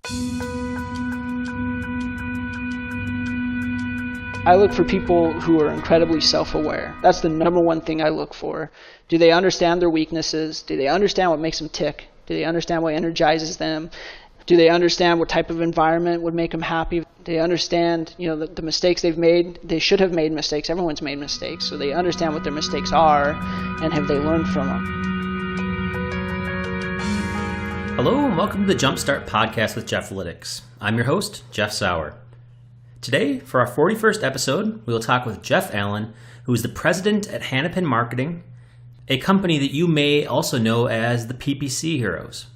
I look for people who are incredibly self-aware. That's the number one thing I look for. Do they understand their weaknesses? Do they understand what makes them tick? Do they understand what energizes them? Do they understand what type of environment would make them happy? Do they understand, the mistakes they've made? They should have made mistakes. Everyone's made mistakes. So they understand what their mistakes are, and have they learned from them? Hello and welcome to the Jumpstart podcast with Jeffalytics. I'm your host, Jeff Sauer. Today, for our 41st episode, we will talk with Jeff Allen, who is the president at Hanapin Marketing, a company that you may also know as the PPC Heroes.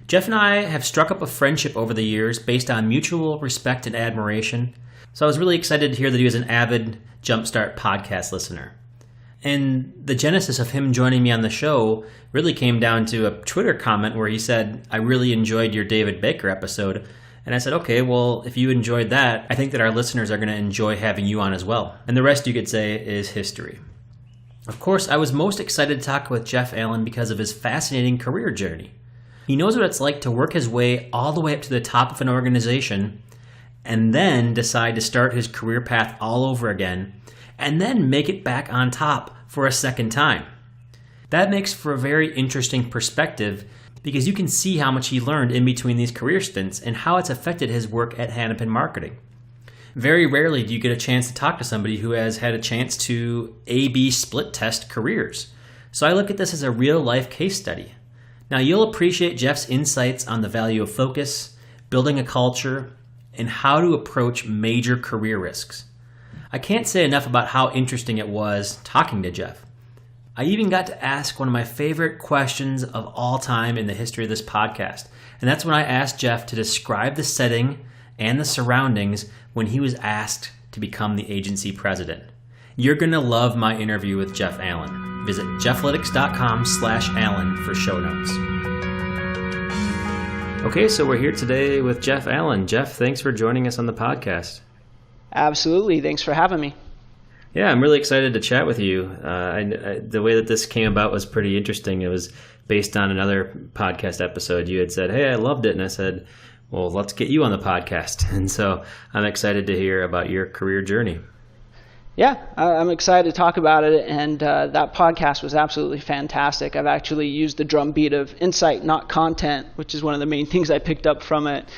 Jeff and I have struck up a friendship over the years based on mutual respect and admiration, so I was really excited to hear that he was an avid Jumpstart podcast listener. And the genesis of him joining me on the show really came down to a Twitter comment where he said, "I really enjoyed your David Baker episode." And I said, okay, well, if you enjoyed that, I think that our listeners are going to enjoy having you on as well. And the rest, you could say, is history. Of course, I was most excited to talk with Jeff Allen because of his fascinating career journey. He knows what it's like to work his way all the way up to the top of an organization and then decide to start his career path all over again and then make it back on top for a second time. That makes for a very interesting perspective because you can see how much he learned in between these career stints and how it's affected his work at Hanapin Marketing. Very rarely do you get a chance to talk to somebody who has had a chance to A/B split test careers. So I look at this as a real-life case study. Now you'll appreciate Jeff's insights on the value of focus, building a culture, and how to approach major career risks. I can't say enough about how interesting it was talking to Jeff. I even got to ask one of my favorite questions of all time in the history of this podcast. And that's when I asked Jeff to describe the setting and the surroundings when he was asked to become the agency president. You're going to love my interview with Jeff Allen. Visit Jeffalytics.com/Allen for show notes. Okay, so we're here today with Jeff Allen. Jeff, thanks for joining us on the podcast. Absolutely. Thanks for having me. Yeah, I'm really excited to chat with you. The way that this came about was pretty interesting. It was based on another podcast episode. You had said, hey, I loved it. And I said, well, let's get you on the podcast. And so I'm excited to hear about your career journey. Yeah, I'm excited to talk about it. And that podcast was absolutely fantastic. I've actually used the drumbeat of insight, not content, which is one of the main things I picked up from it.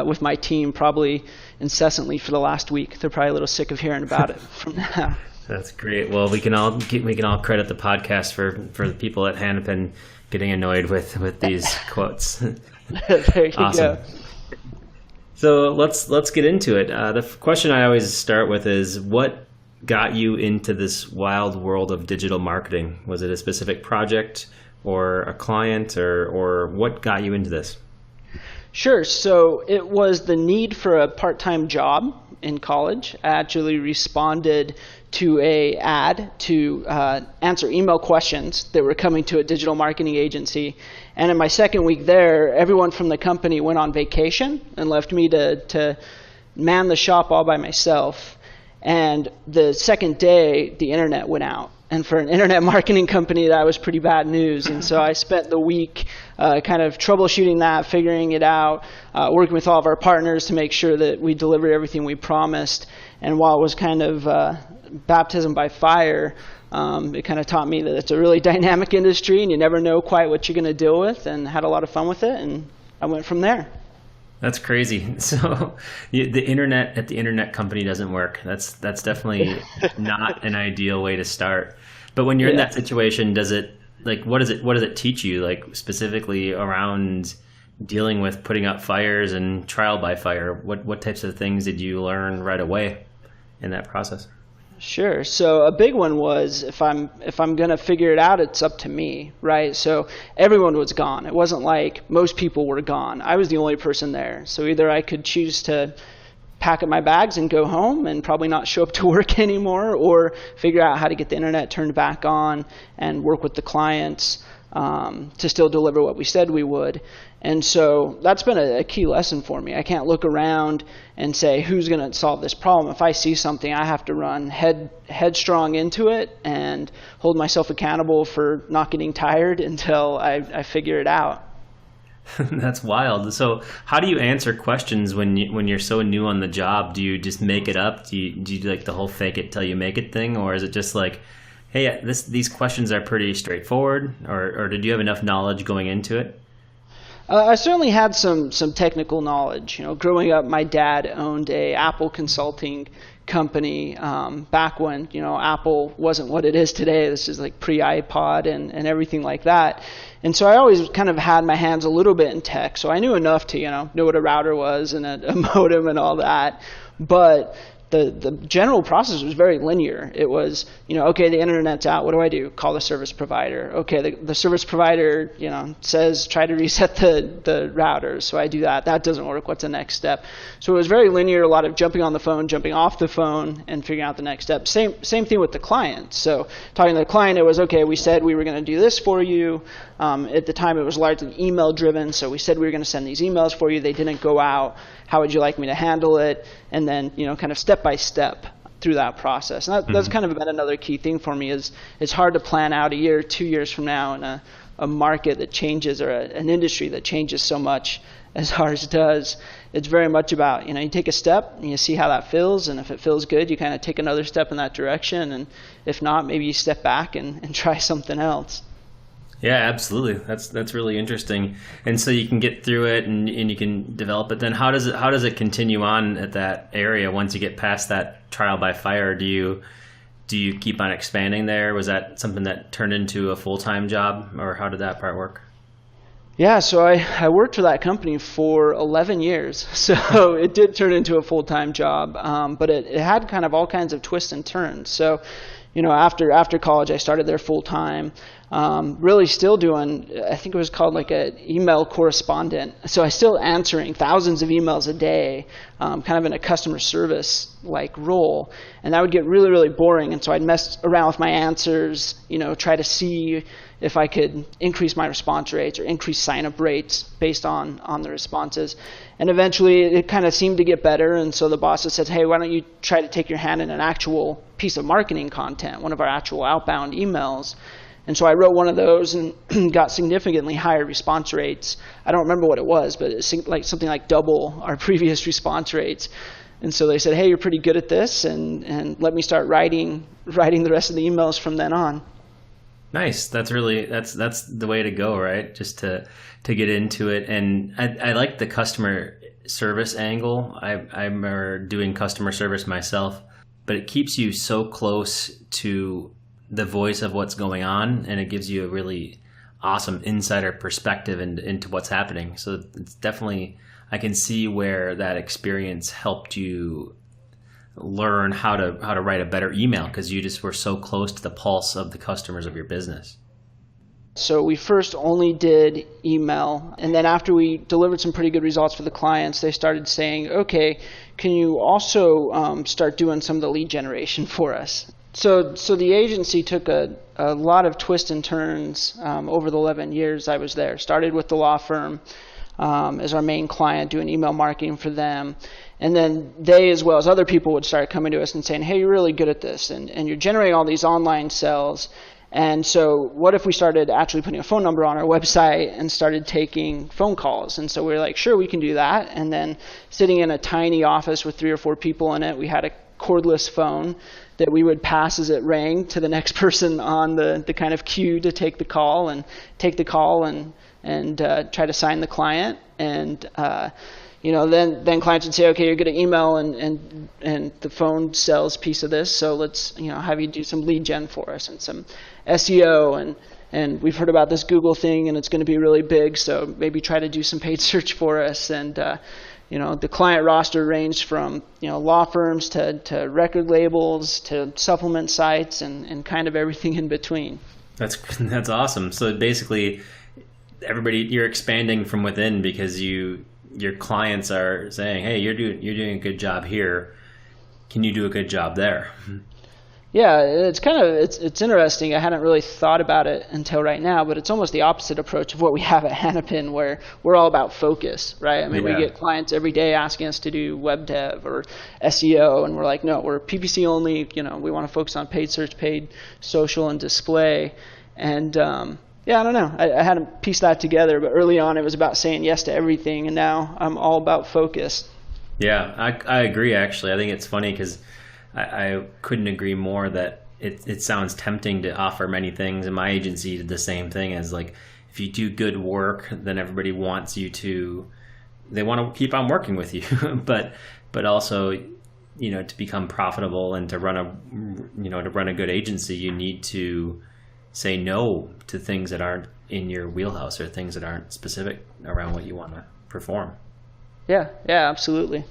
With my team probably incessantly for the last week. They're probably a little sick of hearing about it from now. That's great. Well, we can all credit the podcast for the people at Hanapin getting annoyed with these quotes. There you awesome. go. So let's get into it. The question I always start with is, what got you into this wild world of digital marketing? Was it a specific project or a client, or what got you into this? Sure. So it was the need for a part-time job in college. I actually responded to an ad to answer email questions that were coming to a digital marketing agency. And in my second week there, everyone from the company went on vacation and left me to man the shop all by myself. And the second day, the internet went out. And for an internet marketing company, that was pretty bad news. And so I spent the week kind of troubleshooting that, figuring it out, working with all of our partners to make sure that we delivered everything we promised. And while it was kind of baptism by fire, it kind of taught me that it's a really dynamic industry and you never know quite what you're going to deal with, and had a lot of fun with it. And I went from there. That's crazy. So the internet at the internet company doesn't work. That's definitely not an ideal way to start. But when you're in that situation, what does it teach you, like specifically around dealing with putting out fires and trial by fire? What types of things did you learn right away in that process? Sure. So a big one was if I'm going to figure it out, it's up to me, right? So everyone was gone. It wasn't like most people were gone. I was the only person there. So either I could choose to pack up my bags and go home and probably not show up to work anymore, or figure out how to get the internet turned back on and work with the clients to still deliver what we said we would. And so that's been a key lesson for me. I can't look around and say, who's going to solve this problem? If I see something, I have to run headstrong into it and hold myself accountable for not getting tired until I figure it out. That's wild. So how do you answer questions when you're so new on the job? Do you just make it up? Do you do like the whole fake it till you make it thing, or is it just like, hey, these questions are pretty straightforward, or did you have enough knowledge going into it? I certainly had some technical knowledge. Growing up, my dad owned a Apple consulting company back when Apple wasn't what it is today. This is like pre-iPod and everything like that. And so I always kind of had my hands a little bit in tech. So I knew enough to know what a router was and a modem and all that. But the general process was very linear. It was, okay, the internet's out. What do I do? Call the service provider. Okay, the service provider, says try to reset the router. So I do that. That doesn't work. What's the next step? So it was very linear. A lot of jumping on the phone, jumping off the phone, and figuring out the next step. Same thing with the client. So talking to the client, it was, okay, we said we were going to do this for you. At the time, it was largely email driven. So we said we were going to send these emails for you. They didn't go out. How would you like me to handle it? And then, kind of step by step through that process. And that's kind of been another key thing for me is it's hard to plan out a year, 2 years from now in a market that changes or an industry that changes so much as ours does. It's very much about, you take a step and you see how that feels. And if it feels good, you kind of take another step in that direction. And if not, maybe you step back and try something else. Yeah, absolutely. That's really interesting. And so you can get through it and you can develop it. Then how does it continue on at that area once you get past that trial by fire? Do you keep on expanding there? Was that something that turned into a full-time job, or how did that part work? Yeah, so I worked for that company for 11 years. So it did turn into a full-time job, but it had kind of all kinds of twists and turns. So after college, I started there full-time. Really still doing, I think it was called like an email correspondent. So I still answering thousands of emails a day, kind of in a customer service like role. And that would get really, really boring. And so I'd mess around with my answers, try to see if I could increase my response rates or increase sign-up rates based on the responses. And eventually it kind of seemed to get better. And so the bosses said, hey, why don't you try to take your hand in an actual piece of marketing content, one of our actual outbound emails. And so I wrote one of those and got significantly higher response rates. I don't remember what it was, but it's like something like double our previous response rates. And so they said, hey, you're pretty good at this, and let me start writing the rest of the emails from then on. Nice. That's the way to go, right? Just to get into it. And I like the customer service angle. I remember doing customer service myself, but it keeps you so close to the voice of what's going on, and it gives you a really awesome insider perspective into what's happening. So it's definitely, I can see where that experience helped you learn how to write a better email, because you just were so close to the pulse of the customers of your business. So we first only did email, and then after we delivered some pretty good results for the clients, they started saying, okay, can you also start doing some of the lead generation for us? So the agency took a lot of twists and turns over the 11 years I was there. Started with the law firm as our main client, doing email marketing for them. And then they, as well as other people, would start coming to us and saying, hey, you're really good at this, and you're generating all these online sales. And so what if we started actually putting a phone number on our website and started taking phone calls? And so we were like, sure, we can do that. And then sitting in a tiny office with 3 or 4 people in it, we had a cordless phone that we would pass as it rang to the next person on the kind of queue to take the call and try to sign the client. And then clients would say, okay, you're good at email and the phone sells piece of this, so let's have you do some lead gen for us and some SEO, and we've heard about this Google thing and it's going to be really big, so maybe try to do some paid search for us. And the client roster ranged from law firms to record labels to supplement sites and kind of everything in between. That's awesome. So basically, you're expanding from within because your clients are saying, hey, you're doing a good job here. Can you do a good job there? Yeah, it's interesting. I hadn't really thought about it until right now, but it's almost the opposite approach of what we have at Hanapin, where we're all about focus, right? I mean, we get clients every day asking us to do web dev or SEO, and we're like, no, we're PPC only. We want to focus on paid search, paid social, and display. And Yeah, I don't know. I hadn't pieced that together, but early on it was about saying yes to everything, and now I'm all about focus. Yeah, I agree, actually. I think it's funny because I couldn't agree more that it sounds tempting to offer many things, and my agency did the same thing. As like, if you do good work, then everybody wants you to, they want to keep on working with you, but also, to become profitable and to run a good agency, you need to say no to things that aren't in your wheelhouse or things that aren't specific around what you want to perform. Yeah, absolutely.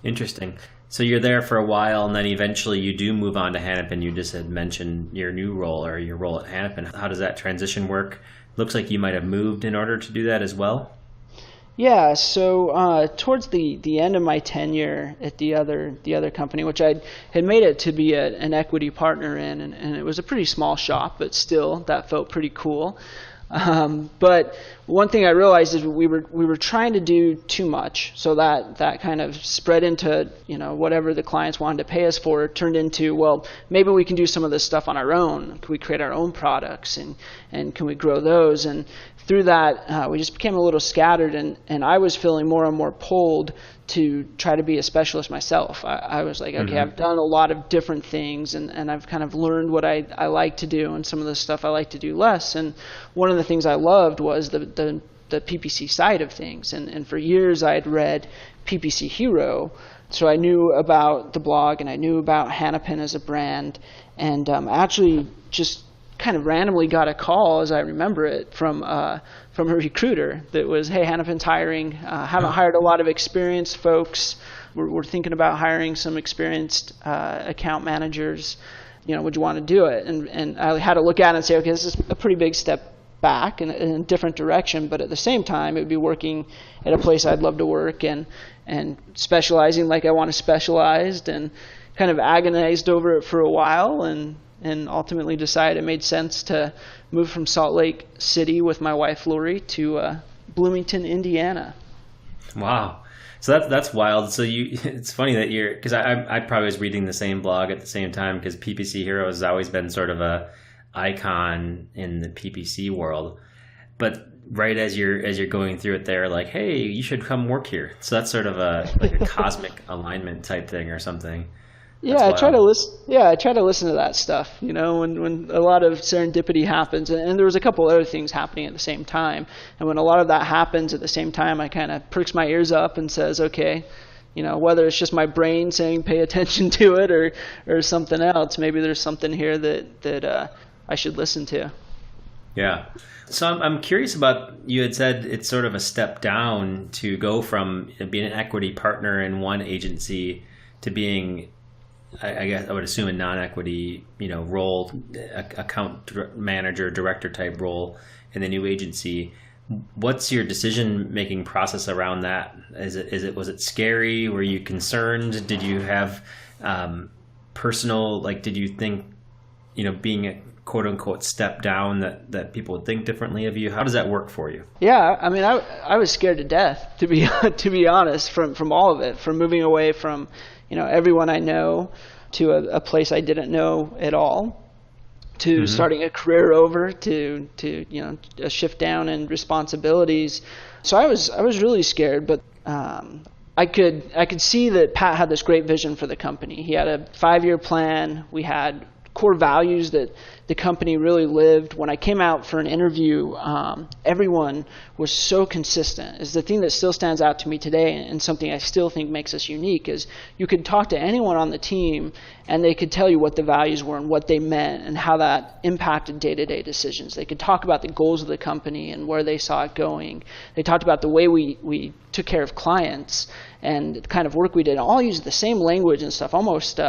Interesting. So you're there for a while, and then eventually you do move on to Hanapin. You just had mentioned your new role, or your role at Hanapin. How does that transition work? Looks like you might have moved in order to do that as well. Yeah, so towards the end of my tenure at the other company, which I had made it to be an equity partner in, and it was a pretty small shop, but still that felt pretty cool. But one thing I realized is we were trying to do too much, so that kind of spread into whatever the clients wanted to pay us for. It turned into, well, maybe we can do some of this stuff on our own. Can we create our own products, and can we grow those? And through that, we just became a little scattered, and I was feeling more and more pulled to try to be a specialist myself. I was like, okay, I've done a lot of different things, and I've kind of learned what I like to do and some of the stuff I like to do less. And one of the things I loved was the PPC side of things. And for years I had read PPC Hero, so I knew about the blog and I knew about Hanapin as a brand. And I actually just kind of randomly got a call, as I remember it, from a recruiter that was, hey, Hanapin's hiring. Haven't hired a lot of experienced folks. We're thinking about hiring some experienced account managers. Would you want to do it? And I had to look at it and say, okay, this is a pretty big step back in a different direction, but at the same time, it would be working at a place I'd love to work and specializing like I want to specialize, and kind of agonized over it for a while, and ultimately decided it made sense to move from Salt Lake City with my wife Lori to Bloomington, Indiana. Wow. So that's wild. So it's funny that because I probably was reading the same blog at the same time, because PPC Heroes has always been sort of a icon in the PPC world. But right as you're going through it, they're like, hey, you should come work here. So that's sort of a cosmic alignment type thing or something. I try to listen to that stuff, when a lot of serendipity happens, and there was a couple other things happening at the same time. And when a lot of that happens at the same time, I kind of perks my ears up and says, okay, whether it's just my brain saying pay attention to it or something else, maybe there's something here that I should listen to. Yeah. So I'm curious about, you had said it's sort of a step down to go from being an equity partner in one agency to being, I guess I would assume, a non-equity, role, account manager, director type role in the new agency. What's your decision-making process around that? Was it scary? Were you concerned? Did you have personal, did you think, being a quote unquote step down that people would think differently of you? How does that work for you? Yeah, I mean, I was scared to death, to be honest, from all of it, from moving away from everyone I know to a place I didn't know at all, to starting a career over, to a shift down in responsibilities. So I was really scared, but I could see that Pat had this great vision for the company. He had a 5-year plan. We had core values that the company really lived. When I came out for an interview, everyone was so consistent. Is the thing that still stands out to me today, and something I still think makes us unique, is you could talk to anyone on the team and they could tell you what the values were and what they meant and how that impacted day-to-day decisions. They could talk about the goals of the company and where they saw it going. They talked about the way we took care of clients and the kind of work we did. And all used the same language and stuff, almost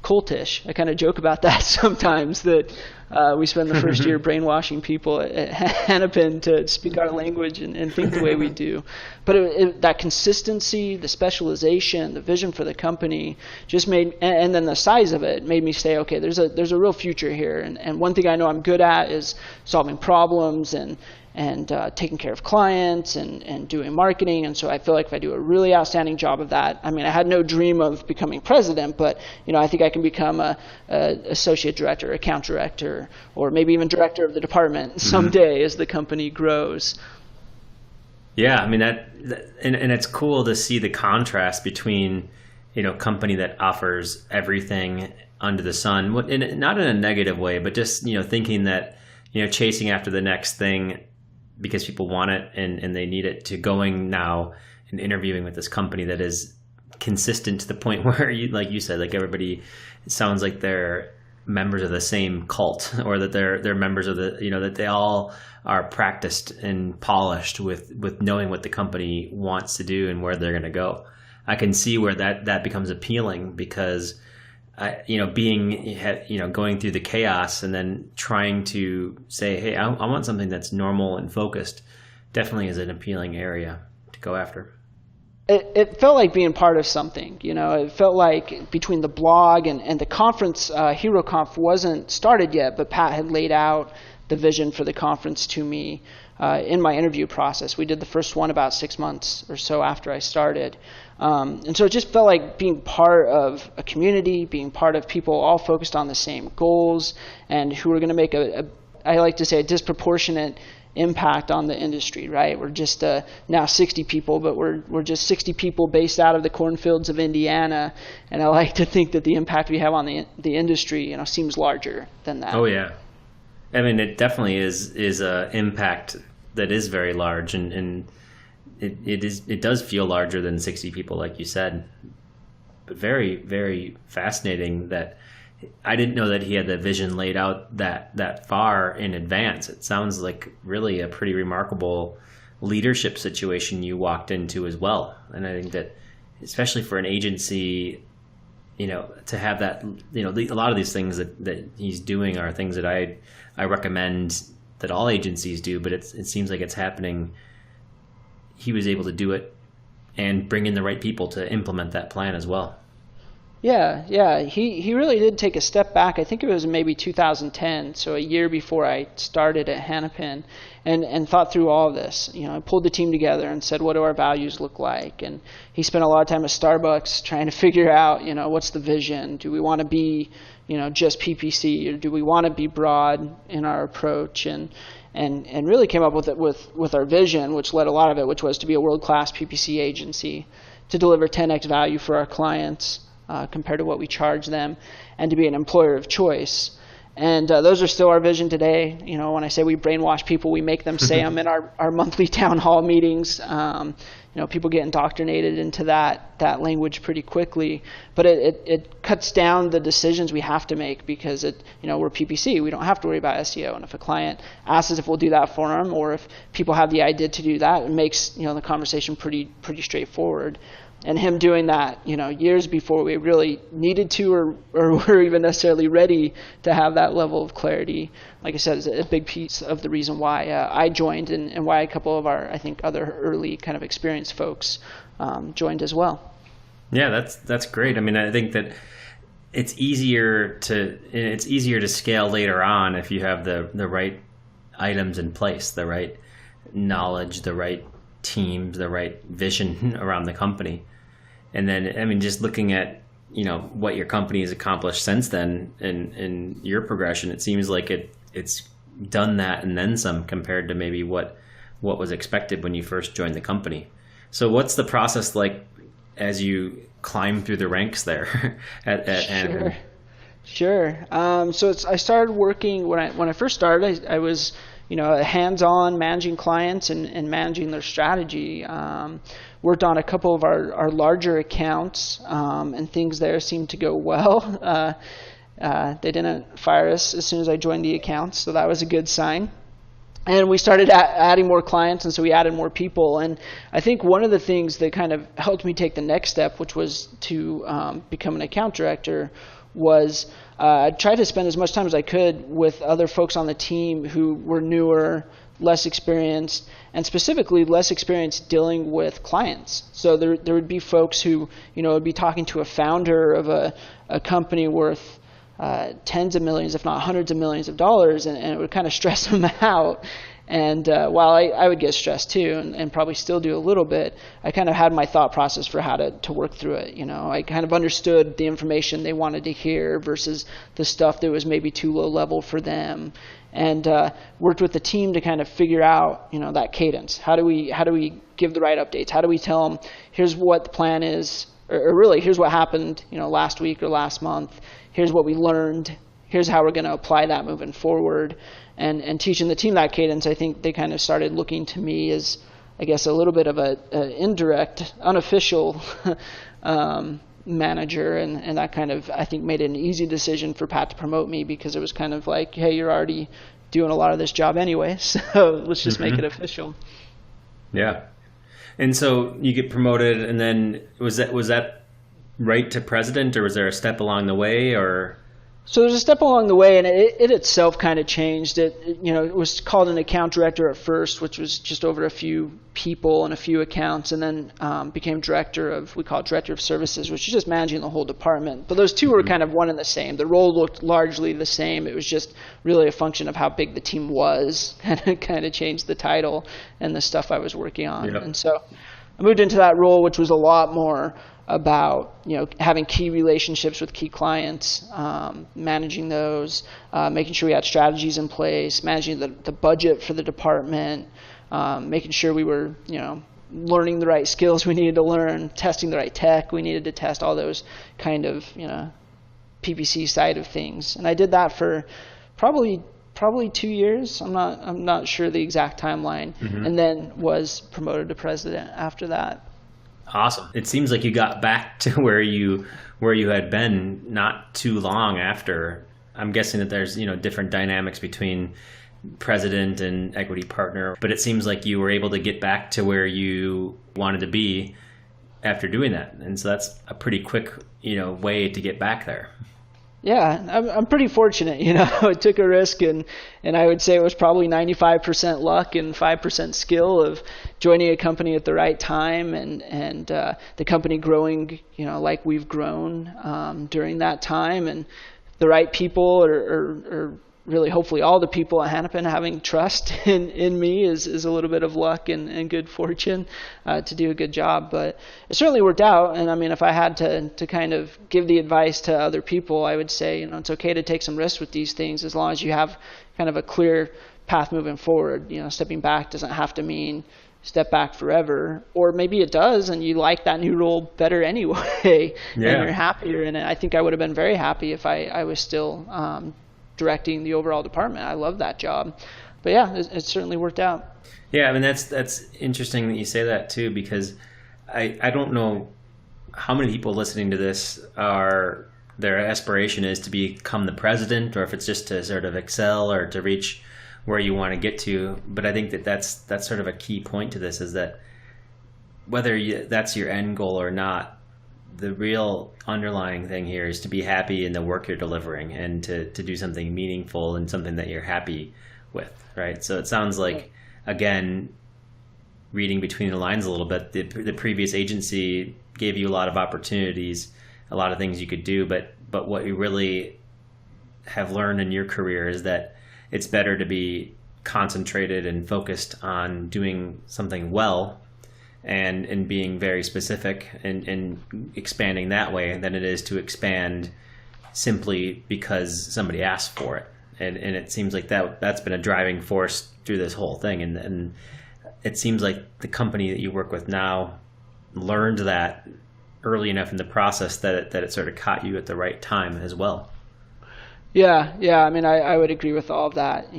cultish. I kind of joke about that sometimes, that we spend the first year brainwashing people at Hanapin to speak our language and think the way we do. But that consistency, the specialization, the vision for the company just made, and then the size of it made me say, okay, there's a real future here. And one thing I know I'm good at is solving problems and taking care of clients and doing marketing. And so I feel like if I do a really outstanding job of that, I mean, I had no dream of becoming president, but I think I can become a associate director, account director, or maybe even director of the department someday as the company grows. Yeah, I mean and it's cool to see the contrast between company that offers everything under the sun, not in a negative way, but just thinking that chasing after the next thing because people want it and they need it, to going now and interviewing with this company that is consistent to the point where like you said, like everybody sounds like they're members of the same cult, or that they're members of the that they all are practiced and polished with knowing what the company wants to do and where they're going to go. I can see where that becomes appealing, because going through the chaos and then trying to say, hey, I want something that's normal and focused, definitely is an appealing area to go after. It felt like being part of something. It felt like between the blog and the conference, HeroConf wasn't started yet, but Pat had laid out the vision for the conference to me in my interview process. We did the first one about 6 months or so after I started. And so it just felt like being part of a community, being part of people all focused on the same goals and who are going to make I like to say, a disproportionate impact on the industry, right? We're just now 60 people, but we're just 60 people based out of the cornfields of Indiana. And I like to think that the impact we have on the industry, seems larger than that. Oh, yeah. I mean, it definitely is an impact that is very large, and it does feel larger than 60 people, like you said. But very, very fascinating that I didn't know that he had the vision laid out that far in advance. It sounds like really a pretty remarkable leadership situation you walked into as well. And I think that, especially for an agency, to have that, a lot of these things that he's doing are things that I recommend that all agencies do, but it seems like it's happening. He was able to do it and bring in the right people to implement that plan as well. Yeah. He really did take a step back. I think it was maybe 2010, so a year before I started at Hanapin, and thought through all of this. I pulled the team together and said, what do our values look like? And he spent a lot of time at Starbucks trying to figure out, what's the vision? Do we want to be, just PPC, or do we want to be broad in our approach? And really came up with our vision, which led a lot of it, which was to be a world-class PPC agency, to deliver 10x value for our clients compared to what we charge them, and to be an employer of choice. And those are still our vision today. When I say we brainwash people, we make them say them in our monthly town hall meetings. People get indoctrinated into that language pretty quickly. But it cuts down the decisions we have to make, because we're PPC. We don't have to worry about SEO. And if a client asks us if we'll do that for them, or if people have the idea to do that, it makes the conversation pretty straightforward. And him doing that, years before we really needed to, or were even necessarily ready to have that level of clarity, like I said, is a big piece of the reason why I joined, and why a couple of our, I think, other early kind of experienced folks joined as well. Yeah, that's great. I mean, I think that it's easier to scale later on if you have the right items in place, the right knowledge, the right teams, the right vision around the company. And then, I mean, just looking at, what your company has accomplished since then and your progression, it seems like it's done that and then some, compared to maybe what was expected when you first joined the company. So what's the process like as you climb through the ranks there at Hanapin? Sure. So I started working when I first started. I was hands-on managing clients and managing their strategy. Worked on a couple of our larger accounts, and things there seemed to go well. They didn't fire us as soon as I joined the accounts, so that was a good sign. And we started adding more clients, and so we added more people. And I think one of the things that kind of helped me take the next step, which was to become an account director, was I tried to spend as much time as I could with other folks on the team who were newer, less experienced, and specifically less experienced dealing with clients. So there would be folks who would be talking to a founder of a company worth tens of millions, if not hundreds of millions of dollars, and it would kind of stress them out. And while I would get stressed too, and probably still do a little bit, I kind of had my thought process for how to work through it. I kind of understood the information they wanted to hear versus the stuff that was maybe too low level for them, and worked with the team to kind of figure out that cadence. How do we give the right updates? How do we tell them, here's what the plan is, or really here's what happened last week or last month, here's what we learned, here's how we're going to apply that moving forward. And teaching the team that cadence, I think they kind of started looking to me as, I guess, a little bit of a indirect, unofficial manager, and that kind of, I think, made it an easy decision for Pat to promote me, because it was kind of like, hey, you're already doing a lot of this job anyway, so let's just make it official. Yeah. And so you get promoted, and then was that right to president, or was there a step along the way, or? So there's a step along the way, and it itself kind of changed. It was called an account director at first, which was just over a few people and a few accounts, and then became director of services, which is just managing the whole department. But those two were kind of one and the same. The role looked largely the same. It was just really a function of how big the team was, and it kind of changed the title and the stuff I was working on. Yep. And so I moved into that role, which was a lot more about having key relationships with key clients, managing those, making sure we had strategies in place, managing the budget for the department, making sure we were learning the right skills we needed to learn, testing the right tech we needed to test, all those kind of PPC side of things. And I did that for probably 2 years. I'm not sure the exact timeline, and then was promoted to president after that. Awesome. It seems like you got back to where you had been not too long after. I'm guessing that there's different dynamics between president and equity partner, but it seems like you were able to get back to where you wanted to be after doing that. And so that's a pretty quick way to get back there. Yeah, I'm pretty fortunate. It took a risk, and I would say it was probably 95% luck and 5% skill of joining a company at the right time, and the company growing, like we've grown during that time, and the right people, or really hopefully all the people at Hanapin having trust in me is a little bit of luck and good fortune to do a good job. But it certainly worked out. And I mean, if I had to kind of give the advice to other people, I would say, it's okay to take some risks with these things as long as you have kind of a clear path moving forward. Stepping back doesn't have to mean step back forever, or maybe it does and you like that new role better anyway, and you're happier in it. I think I would have been very happy if I was still directing the overall department. I love that job. But yeah, it certainly worked out. Yeah, I mean, that's interesting that you say that too, because I don't know how many people listening to this their aspiration is to become the president, or if it's just to sort of excel or to reach where you want to get to. But I think that's sort of a key point to this, is that whether that's your end goal or not, the real underlying thing here is to be happy in the work you're delivering, and to do something meaningful and something that you're happy with, right? So it sounds like, again, reading between the lines a little bit, the previous agency gave you a lot of opportunities, a lot of things you could do, but what you really have learned in your career is that it's better to be concentrated and focused on doing something well, and being very specific and expanding that way, than it is to expand simply because somebody asked for it. And it seems like that's been a driving force through this whole thing. And it seems like the company that you work with now learned that early enough in the process that it sort of caught you at the right time as well. Yeah. I mean, I would agree with all of that.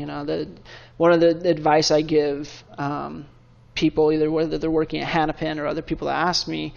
One of the advice I give people, either whether they're working at Hanapin or other people that ask me,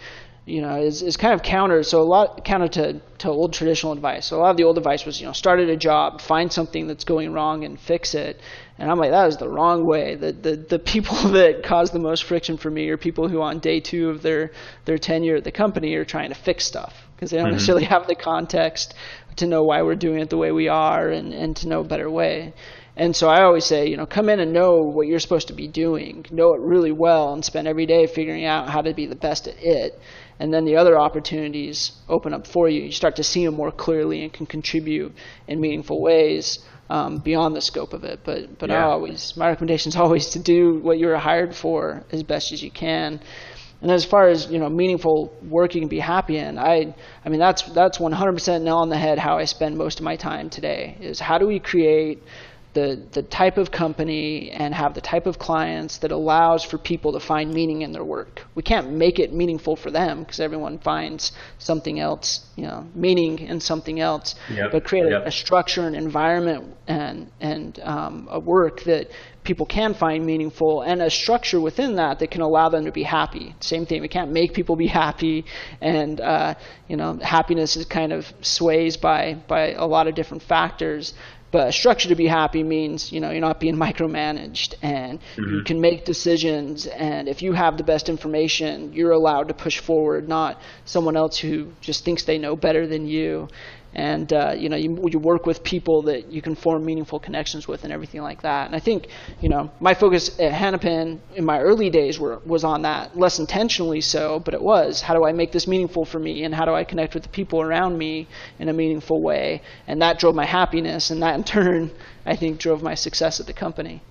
is kind of counter to old traditional advice. So a lot of the old advice was, start at a job, find something that's going wrong and fix it. And I'm like, that is the wrong way. The people that cause the most friction for me are people who on day 2 of their tenure at the company are trying to fix stuff, because they don't necessarily have the context to know why we're doing it the way we are, and to know a better way. And so I always say, come in and know what you're supposed to be doing, know it really well, and spend every day figuring out how to be the best at it. And then the other opportunities open up for you. You start to see them more clearly and can contribute in meaningful ways beyond the scope of it. But my recommendation is always to do what you were hired for as best as you can. And as far as meaningful work you can be happy in, I mean that's 100% nail on the head. How I spend most of my time today is how do we create the type of company and have the type of clients that allows for people to find meaning in their work. We can't make it meaningful for them because everyone finds something else, meaning in something else. But create a structure, an environment, and a work that people can find meaningful, and a structure within that can allow them to be happy. Same thing. We can't make people be happy, and happiness is kind of sways by a lot of different factors. But a structure to be happy means, you're not being micromanaged, and you can make decisions. And if you have the best information, you're allowed to push forward, not someone else who just thinks they know better than you. And you work with people that you can form meaningful connections with and everything like that. And I think my focus at Hanapin in my early days was on that, less intentionally so, but it was how do I make this meaningful for me, and how do I connect with the people around me in a meaningful way. And that drove my happiness, and that in turn I think drove my success at the company.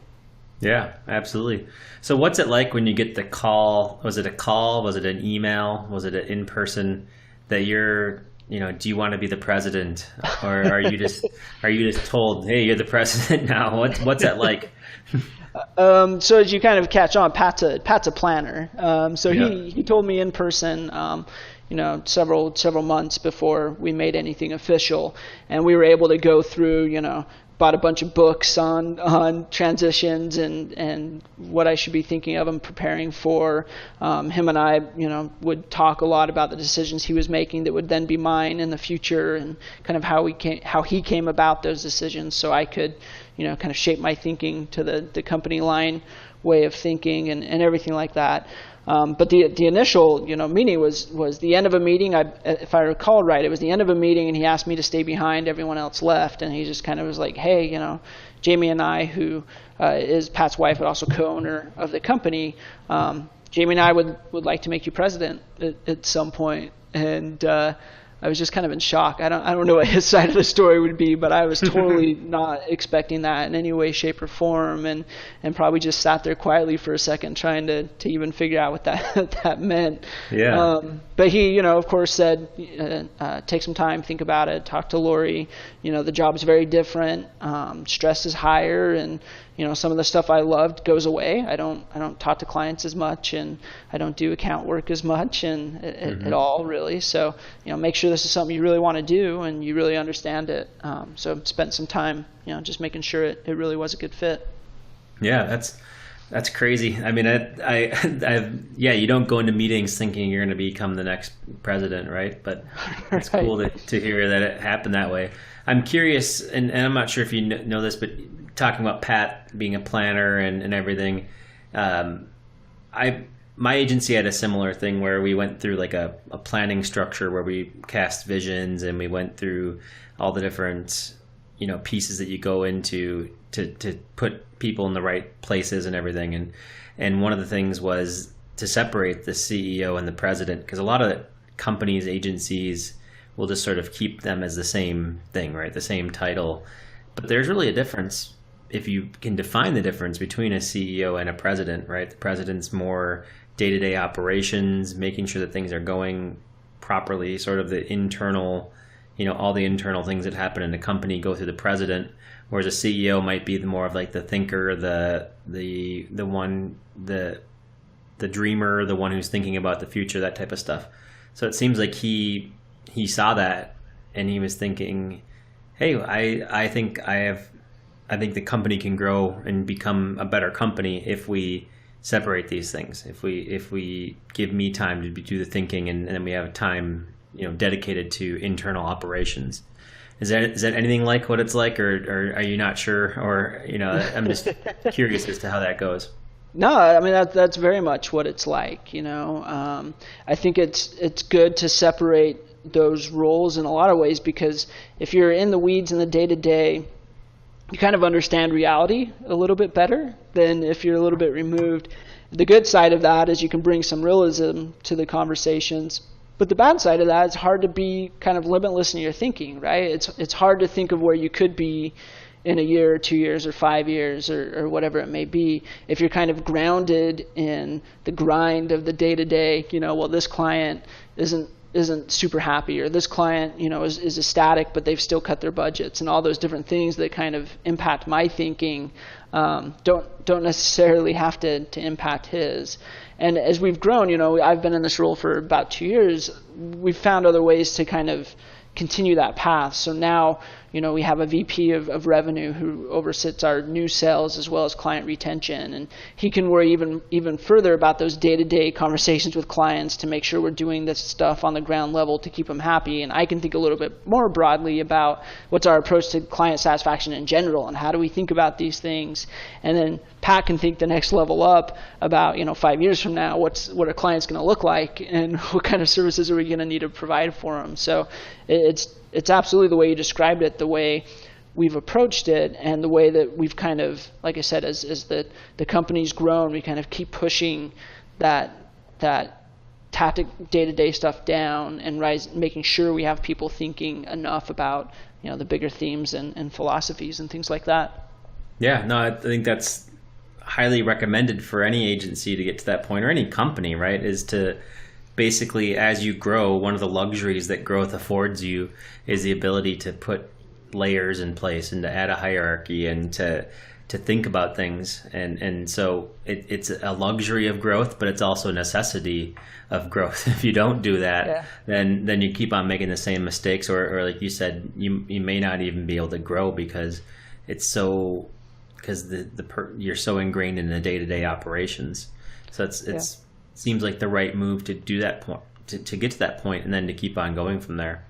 Yeah, absolutely. So what's it like when you get the call? Was it a call? Was it an email? Was it an in-person that you're do you want to be the president, or are you just told, hey, you're the president now? What's that like? So as you kind of catch on, Pat's a planner. He told me in person, several months before we made anything official, and we were able to go through, bought a bunch of books on transitions and what I should be thinking of and preparing for. Him and I, would talk a lot about the decisions he was making that would then be mine in the future, and kind of how he came about those decisions, so I could, kind of shape my thinking to the company line way of thinking and everything like that. But the initial, meeting was the end of a meeting. If I recall right, it was the end of a meeting, and he asked me to stay behind. Everyone else left, and he just kind of was like, "Hey, Jamie and I, who is Pat's wife, but also co-owner of the company, Jamie and I would like to make you president at some point." And I was just kind of in shock. I don't know what his side of the story would be, but I was totally not expecting that in any way, shape, or form, and probably just sat there quietly for a second trying to even figure out what that meant. Yeah. But he, of course, said, take some time, think about it, talk to Lori. The job's very different. Stress is higher, and some of the stuff I loved goes away. I don't talk to clients as much, and I don't do account work as much, and at all really. So make sure this is something you really want to do and you really understand it. So spent some time, just making sure it really was a good fit. Yeah, that's crazy. I mean, you don't go into meetings thinking you're going to become the next president, right? But it's right. Cool to hear that it happened that way. I'm curious, and I'm not sure if you know this, but talking about Pat being a planner and everything, my agency had a similar thing where we went through like a planning structure where we cast visions, and we went through all the different pieces that you go into to put people in the right places and everything. And one of the things was to separate the CEO and the president, because a lot of companies, agencies will just sort of keep them as the same thing, right? The same title. But there's really a difference if you can define the difference between a CEO and a president, right? The president's more day-to-day operations, making sure that things are going properly, sort of the internal, all the internal things that happen in the company go through the president, whereas a CEO might be more of like the thinker, the dreamer, the one who's thinking about the future, that type of stuff. So it seems like he saw that, and he was thinking, hey, I think the company can grow and become a better company if we separate these things. If we give me time to do the thinking, and then we have time, dedicated to internal operations. Is that anything like what it's like, or are you not sure? Or I'm just curious as to how that goes. No, I mean that's very much what it's like. I think it's good to separate those roles in a lot of ways, because if you're in the weeds in the day-to-day, you kind of understand reality a little bit better than if you're a little bit removed. The good side of that is you can bring some realism to the conversations. But the bad side of that, it's hard to be kind of limitless in your thinking, right? It's hard to think of where you could be in a year or 2 years or 5 years or whatever it may be if you're kind of grounded in the grind of the day-to-day. Well, this client isn't super happy, or this client is ecstatic but they've still cut their budgets, and all those different things that kind of impact my thinking don't necessarily have to impact his. And as we've grown, I've been in this role for about 2 years, we've found other ways to kind of continue that path. So now, we have a VP of revenue who oversees our new sales as well as client retention, and he can worry even further about those day-to-day conversations with clients to make sure we're doing this stuff on the ground level to keep them happy. And I can think a little bit more broadly about what's our approach to client satisfaction in general and how do we think about these things. And then Pat can think the next level up about 5 years from now, what a client's going to look like and what kind of services are we going to need to provide for them. So it's absolutely the way you described it, the way we've approached it, and the way that we've kind of, like I said, as the company's grown, we kind of keep pushing that tactic day-to-day stuff down and making sure we have people thinking enough about the bigger themes and philosophies and things like that. Yeah, no, I think that's highly recommended for any agency to get to that point, or any company, right? Is to basically, as you grow, one of the luxuries that growth affords you is the ability to put layers in place and to add a hierarchy and to think about things. And so it's a luxury of growth, but it's also a necessity of growth. If you don't do that, then you keep on making the same mistakes, or like you said, you may not even be able to grow because you're so ingrained in the day-to-day operations. So it's seems like the right move to do that point, to get to that point, and then to keep on going from there.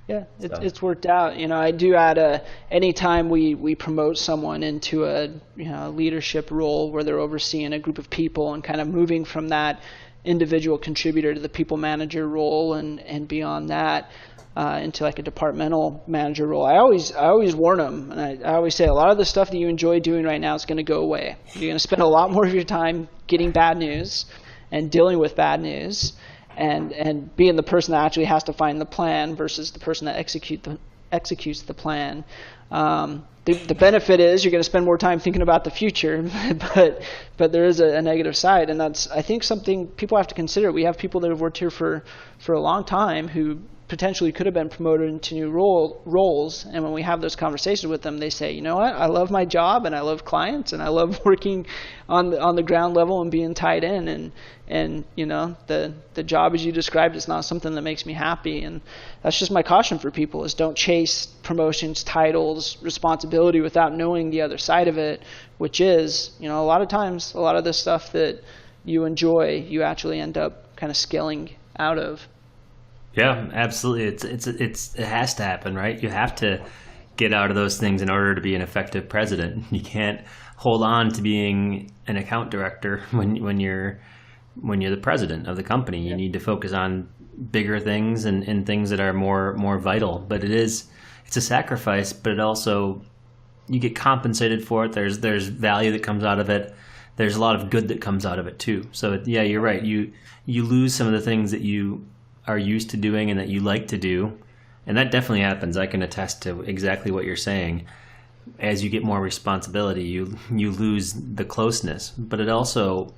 Yeah, it's worked out. I do add anytime we promote someone into a leadership role where they're overseeing a group of people and kind of moving from that individual contributor to the people manager role and beyond that into like a departmental manager role, I always warn them, and I always say a lot of the stuff that you enjoy doing right now is going to go away. You're going to spend a lot more of your time getting bad news and dealing with bad news, and being the person that actually has to find the plan versus the person that executes the plan. The benefit is you're going to spend more time thinking about the future, but there is a negative side, and that's, I think, something people have to consider. We have people that have worked here for a long time who potentially could have been promoted into new roles, and when we have those conversations with them, they say, you know what, I love my job and I love clients and I love working on the ground level and being tied in, and the job as you described is not something that makes me happy. And that's just my caution for people, is don't chase promotions, titles, responsibility without knowing the other side of it, which is, a lot of times, a lot of the stuff that you enjoy, you actually end up kind of scaling out of. Yeah, absolutely. It has to happen, right? You have to get out of those things in order to be an effective president. You can't hold on to being an account director when you're the president of the company. You need to focus on bigger things and things that are more vital. But it's a sacrifice, but it also, you get compensated for it. There's value that comes out of it. There's a lot of good that comes out of it too. So yeah, you're right. You lose some of the things that you are used to doing and that you like to do, and that definitely happens. I can attest to exactly what you're saying. As you get more responsibility, you lose the closeness, but it also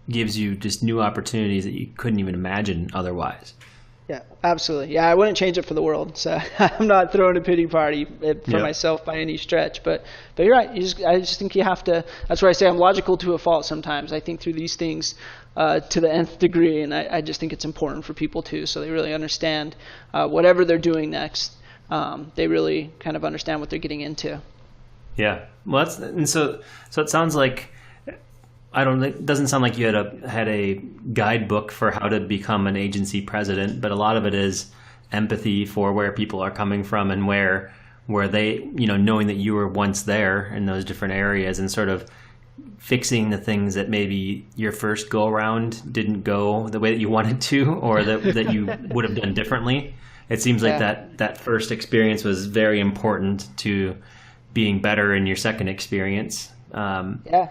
gives you just new opportunities that you couldn't even imagine otherwise. Yeah, absolutely. Yeah, I wouldn't change it for the world. So I'm not throwing a pity party for myself by any stretch. But you're right. I just think you have to. That's why I say I'm logical to a fault sometimes. I think through these things to the nth degree, and I just think it's important for people too, so they really understand whatever they're doing next. They really kind of understand what they're getting into. Yeah. Well, so it sounds like, it doesn't sound like you had a guidebook for how to become an agency president, but a lot of it is empathy for where people are coming from and where they, knowing that you were once there in those different areas and sort of fixing the things that maybe your first go around didn't go the way that you wanted to, or that you would have done differently. It seems like that first experience was very important to being better in your second experience. Yeah.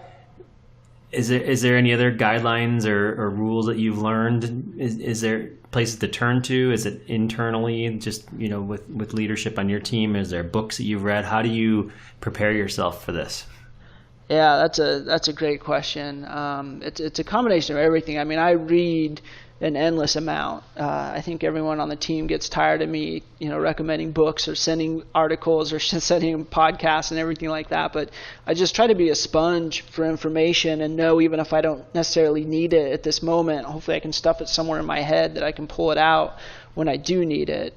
Is there any other guidelines or rules that you've learned? Is there places to turn to? Is it internally, just with leadership on your team? Is there books that you've read? How do you prepare yourself for this? Yeah, that's a great question. It's a combination of everything. I mean, I read an endless amount. I think everyone on the team gets tired of me, recommending books or sending articles or sending podcasts and everything like that. But I just try to be a sponge for information and know, even if I don't necessarily need it at this moment, hopefully I can stuff it somewhere in my head that I can pull it out when I do need it.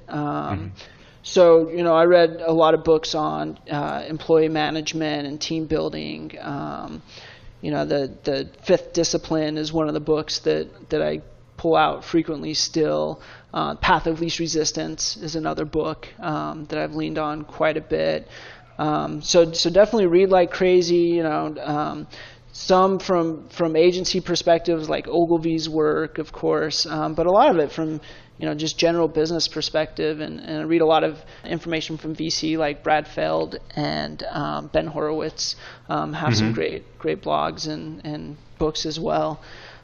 So, I read a lot of books on employee management and team building. The Fifth Discipline is one of the books that I pull out frequently still. Path of Least Resistance is another book that I've leaned on quite a bit. So definitely read like crazy. Some from agency perspectives, like Ogilvy's work, of course, but a lot of it from just general business perspective, and I read a lot of information from VC like Brad Feld and Ben Horowitz have some great blogs and books as well.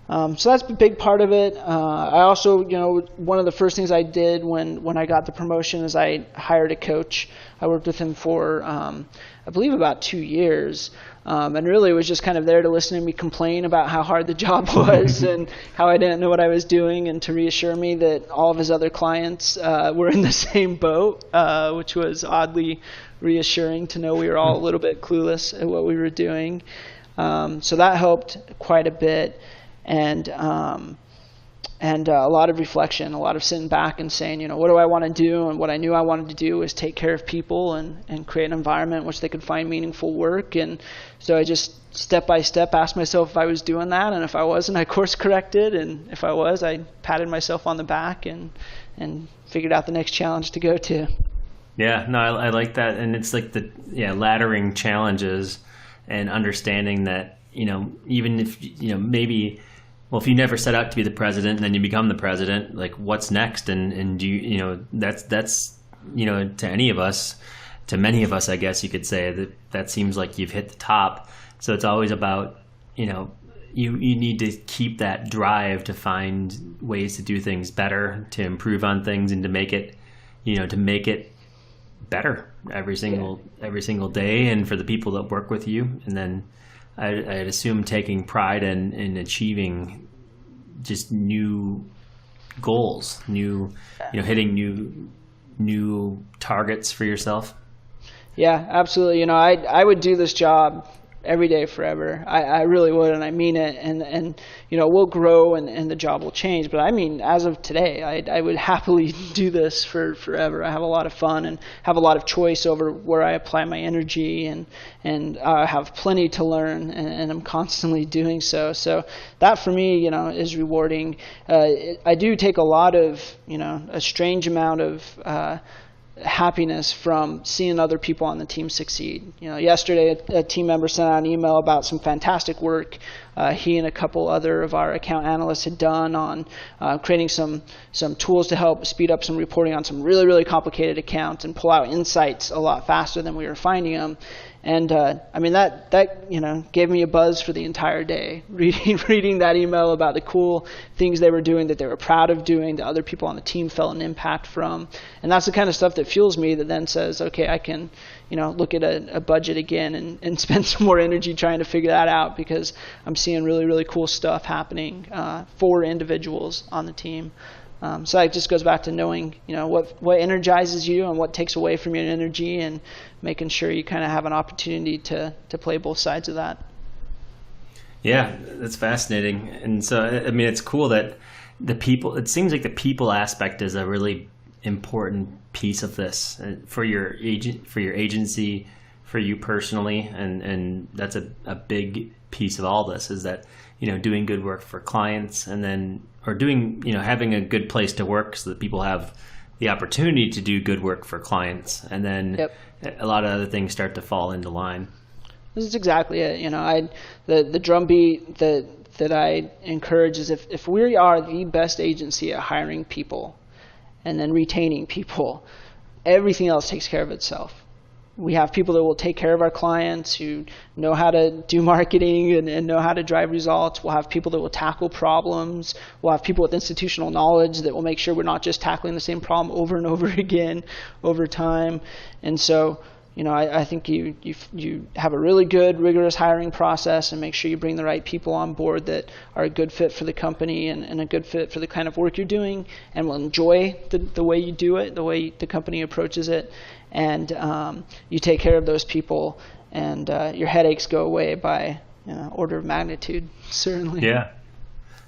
So that's a big part of it. I also, one of the first things I did when I got the promotion is I hired a coach. I worked with him for, I believe, about 2 years. And really was just kind of there to listen to me complain about how hard the job was and how I didn't know what I was doing, and to reassure me that all of his other clients were in the same boat, which was oddly reassuring to know we were all a little bit clueless at what we were doing. So that helped quite a bit. And a lot of reflection, a lot of sitting back and saying, what do I want to do? And what I knew I wanted to do was take care of people and create an environment in which they could find meaningful work. And so I just step by step asked myself if I was doing that. And if I wasn't, I course corrected. And if I was, I patted myself on the back and figured out the next challenge to go to. Yeah, no, I like that. And it's like laddering challenges and understanding that, even if, maybe, well, if you never set out to be the president and then you become the president, like what's next? And do you, that's, to any of us, to many of us, I guess you could say that seems like you've hit the top. So it's always about, you need to keep that drive to find ways to do things better, to improve on things, and to make it better every single day, and for the people that work with you. And then I'd assume taking pride in achieving just new goals, hitting new targets for yourself. Yeah, absolutely. I would do this job every day forever. I really would, and I mean it. And we'll grow and the job will change. But I mean, as of today, I would happily do this for forever. I have a lot of fun and have a lot of choice over where I apply my energy, and I have plenty to learn, and I'm constantly doing so. So that for me, is rewarding. I do take a lot of, a strange amount of happiness from seeing other people on the team succeed. Yesterday a team member sent out an email about some fantastic work he and a couple other of our account analysts had done on creating some tools to help speed up some reporting on some really, really complicated accounts and pull out insights a lot faster than we were finding them. And that gave me a buzz for the entire day, reading that email about the cool things they were doing, that they were proud of doing, that other people on the team felt an impact from. And that's the kind of stuff that fuels me, that then says, okay, I can look at a budget again and spend some more energy trying to figure that out, because I'm seeing really, really cool stuff happening for individuals on the team. So that just goes back to knowing, what energizes you and what takes away from your energy, and making sure you kind of have an opportunity to play both sides of that. Yeah, that's fascinating. And so, I mean, it's cool that it seems like the people aspect is a really important piece of this for your agency, for you personally. And that's a big piece of all this, is that, doing good work for clients, and then, or doing, having a good place to work so that people have the opportunity to do good work for clients. And then a lot of other things start to fall into line. This is exactly it. The drumbeat that I encourage is, if we are the best agency at hiring people and then retaining people, everything else takes care of itself. We have people that will take care of our clients, who know how to do marketing and know how to drive results. We'll have people that will tackle problems. We'll have people with institutional knowledge that will make sure we're not just tackling the same problem over and over again over time. And so, I think you have a really good, rigorous hiring process, and make sure you bring the right people on board that are a good fit for the company and a good fit for the kind of work you're doing, and will enjoy the way you do it, the way the company approaches it. And you take care of those people, and your headaches go away by order of magnitude, certainly. Yeah.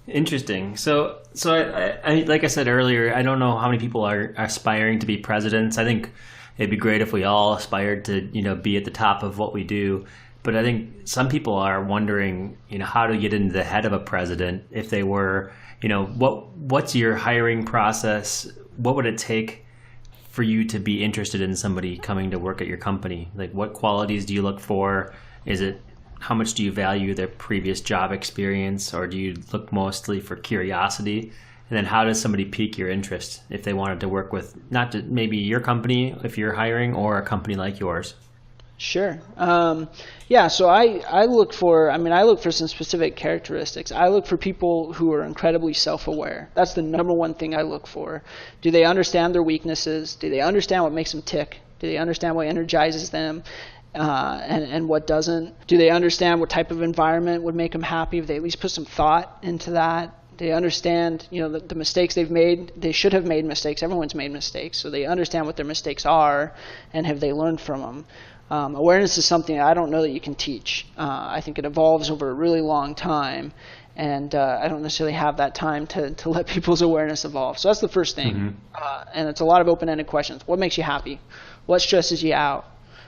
Interesting. So I like I said earlier, I don't know how many people are aspiring to be presidents. I think it'd be great if we all aspired to, be at the top of what we do. But I think some people are wondering, how to get into the head of a president if they were, what's your hiring process? What would it take for you to be interested in somebody coming to work at your company? Like, what qualities do you look for? Is it, how much do you value their previous job experience, or do you look mostly for curiosity? And then how does somebody pique your interest if they wanted to work with not just maybe your company if you're hiring, or a company like yours? Sure. So I look for some specific characteristics. I look for people who are incredibly self-aware. That's the number one thing I look for. Do they understand their weaknesses? Do they understand what makes them tick? Do they understand what energizes them and what doesn't? Do they understand what type of environment would make them happy? If they at least put some thought into that? They understand, the mistakes they've made. They should have made mistakes. Everyone's made mistakes. So they understand what their mistakes are, and have they learned from them? Awareness is something I don't know that you can teach. I think it evolves over a really long time, and I don't necessarily have that time to let people's awareness evolve. So that's the first thing. Mm-hmm. And it's a lot of open-ended questions. What makes you happy? What stresses you out?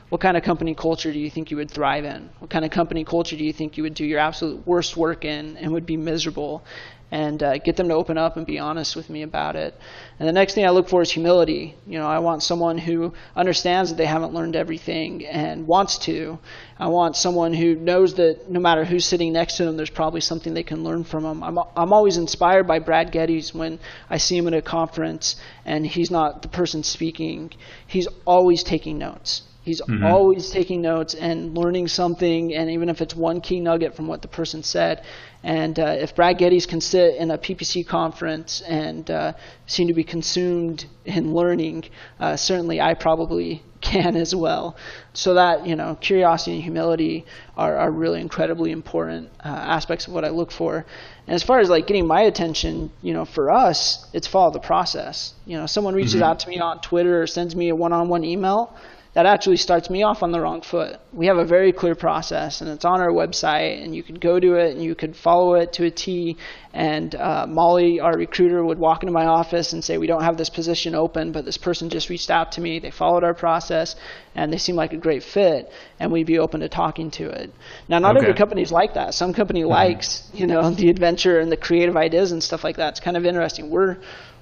What kind of company culture do you think you would thrive in? What kind of company culture do you think you would do your absolute worst work in and would be miserable? And get them to open up and be honest with me about it. And the next thing I look for is humility. I want someone who understands that they haven't learned everything and wants to. I want someone who knows that no matter who's sitting next to them, there's probably something they can learn from them. I'm always inspired by Brad Geddes when I see him at a conference and he's not the person speaking. He's always taking notes. He's mm-hmm. always taking notes and learning something, and even if it's one key nugget from what the person said. And if Brad Geddes can sit in a PPC conference and seem to be consumed in learning, certainly I probably can as well. So that, curiosity and humility are really incredibly important aspects of what I look for. And as far as getting my attention, for us, it's follow the process. Someone reaches mm-hmm. out to me on Twitter or sends me a one-on-one email, that actually starts me off on the wrong foot. We have a very clear process, and it's on our website, and you could go to it and you could follow it to a T. And Molly, our recruiter, would walk into my office and say, we don't have this position open, but this person just reached out to me. They followed our process, and they seem like a great fit, and we'd be open to talking to it. Now, not every company is like that. Some company mm-hmm. likes, the adventure and the creative ideas and stuff like that. It's kind of interesting.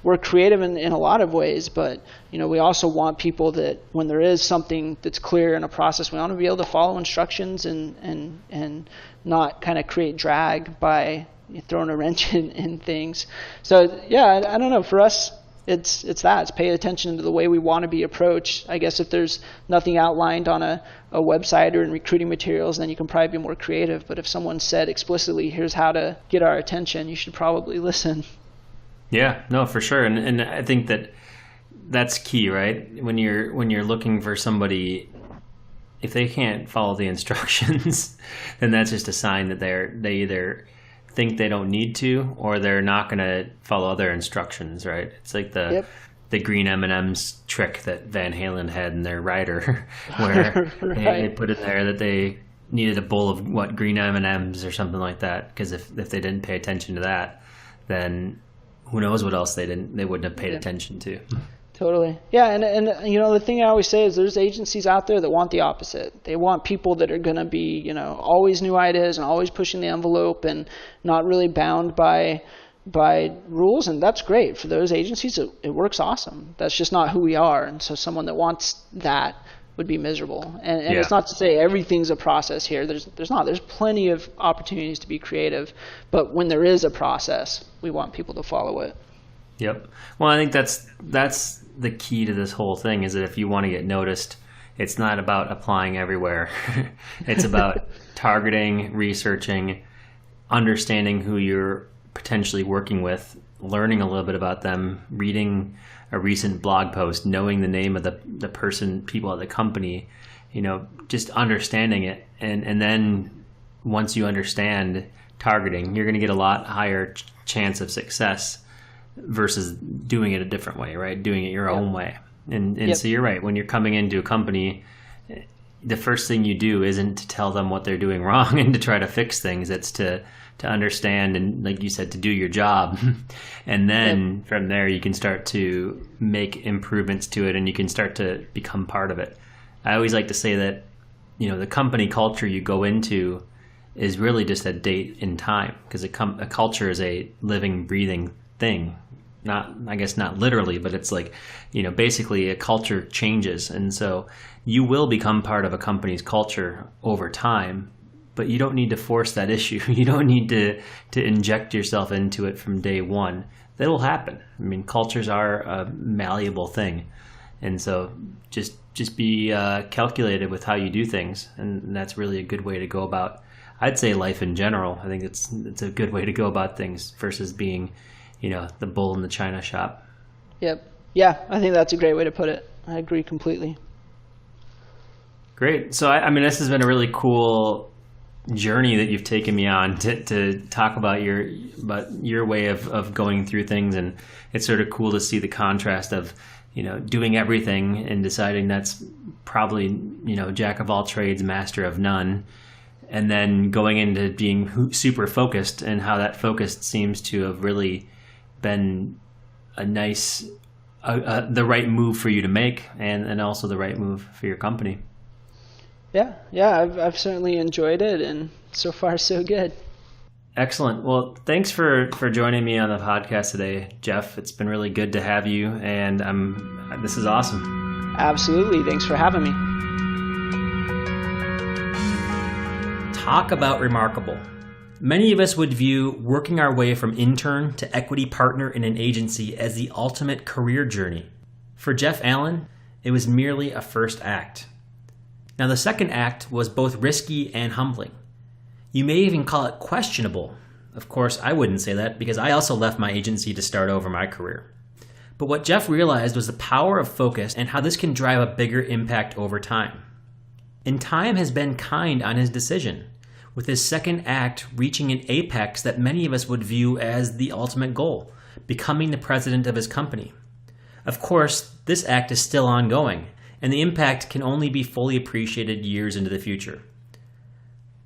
We're creative in a lot of ways, but we also want people that when there is something that's clear in a process, we want to be able to follow instructions and not kind of create drag by throwing a wrench in things. So yeah, I don't know. For us, it's pay attention to the way we want to be approached. I guess if there's nothing outlined on a website or in recruiting materials, then you can probably be more creative. But if someone said explicitly, here's how to get our attention, you should probably listen. Yeah, no, for sure. And I think that's key, right? When you're looking for somebody, if they can't follow the instructions, then that's just a sign that they either think they don't need to, or they're not going to follow other instructions, right? It's like the green M&Ms trick that Van Halen had in their rider, where right. they put in there that they needed a bowl of green M&Ms or something like that, because if they didn't pay attention to that, then who knows what else they wouldn't have paid attention to. Totally. Yeah, and the thing I always say is there's agencies out there that want the opposite. They want people that are going to be, always new ideas and always pushing the envelope and not really bound by rules, and that's great. For those agencies, it works awesome. That's just not who we are, and so someone that wants that would be miserable. And it's not to say everything's a process here. There's plenty of opportunities to be creative, but when there is a process, we want people to follow it. Yep. Well, I think that's the key to this whole thing, is that if you want to get noticed, It's not about applying everywhere. It's about targeting, researching, understanding who you're potentially working with, learning a little bit about them, reading a recent blog post, knowing the name of the people at the company, just understanding it. And then once you understand targeting, you're going to get a lot higher chance of success versus doing it a different way, right? Doing it your own way. And so you're right. When you're coming into a company, the first thing you do isn't to tell them what they're doing wrong and to try to fix things. It's to understand and, like you said, to do your job. And then from there, you can start to make improvements to it and you can start to become part of it. I always like to say that, the company culture you go into is really just a date in time, because a culture is a living, breathing thing. Not literally, but it's like, basically a culture changes. And so you will become part of a company's culture over time, but you don't need to force that issue. You don't need to inject yourself into it from day one. That'll happen. I mean, cultures are a malleable thing. And so just be calculated with how you do things. And that's really a good way to go about, I'd say, life in general. I think it's a good way to go about things versus being, the bull in the china shop. Yep. Yeah, I think that's a great way to put it. I agree completely. Great. So, I mean, this has been a really cool journey that you've taken me on to talk about your way of going through things. And it's sort of cool to see the contrast of, doing everything and deciding that's probably, jack of all trades, master of none. And then going into being super focused, and how that focus seems to have really been a nice, the right move for you to make, and also the right move for your company. Yeah, I've certainly enjoyed it, and so far so good. Excellent. Well, thanks for joining me on the podcast today, Jeff. It's been really good to have you, and this is awesome. Absolutely. Thanks for having me. Talk about remarkable. Many of us would view working our way from intern to equity partner in an agency as the ultimate career journey. For Jeff Allen, it was merely a first act. Now, the second act was both risky and humbling. You may even call it questionable. Of course, I wouldn't say that, because I also left my agency to start over my career. But what Jeff realized was the power of focus and how this can drive a bigger impact over time. And time has been kind on his decision, with his second act reaching an apex that many of us would view as the ultimate goal, becoming the president of his company. Of course, this act is still ongoing, and the impact can only be fully appreciated years into the future.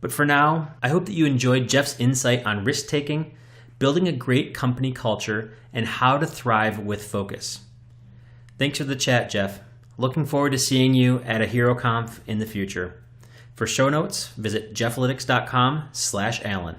But for now, I hope that you enjoyed Jeff's insight on risk-taking, building a great company culture, and how to thrive with focus. Thanks for the chat, Jeff. Looking forward to seeing you at a HeroConf in the future. For show notes, visit Jeffalytics.com/Allen.